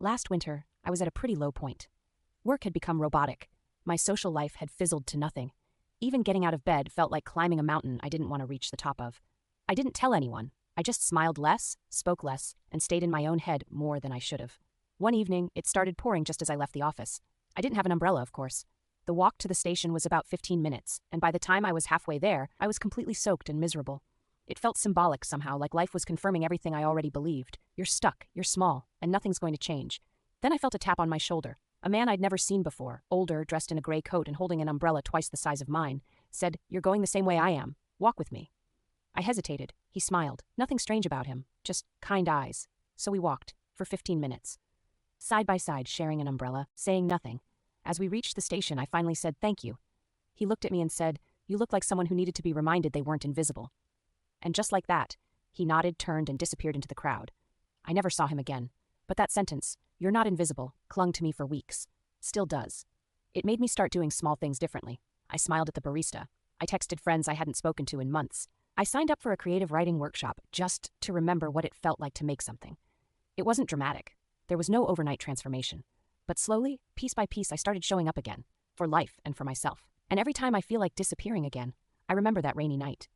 Last winter, I was at a pretty low point. Work had become robotic. My social life had fizzled to nothing. Even getting out of bed felt like climbing a mountain I didn't want to reach the top of. I didn't tell anyone. I just smiled less, spoke less, and stayed in my own head more than I should have. One evening, it started pouring just as I left the office. I didn't have an umbrella, of course. The walk to the station was about 15 minutes, and by the time I was halfway there, I was completely soaked and miserable. It felt symbolic somehow, like life was confirming everything I already believed. You're stuck, you're small, and nothing's going to change. Then I felt a tap on my shoulder. A man I'd never seen before, older, dressed in a gray coat and holding an umbrella twice the size of mine, said, "You're going the same way I am. Walk with me." I hesitated. He smiled. Nothing strange about him, just kind eyes. So we walked, for 15 minutes. Side by side, sharing an umbrella, saying nothing. As we reached the station, I finally said, "Thank you." He looked at me and said, "You look like someone who needed to be reminded they weren't invisible." And just like that, he nodded, turned, and disappeared into the crowd. I never saw him again. But that sentence, "You're not invisible," clung to me for weeks. Still does. It made me start doing small things differently. I smiled at the barista. I texted friends I hadn't spoken to in months. I signed up for a creative writing workshop just to remember what it felt like to make something. It wasn't dramatic. There was no overnight transformation. But slowly, piece by piece, I started showing up again. For life and for myself. And every time I feel like disappearing again, I remember that rainy night.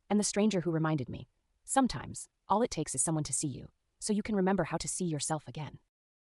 And the stranger who reminded me. Sometimes, all it takes is someone to see you, so you can remember how to see yourself again.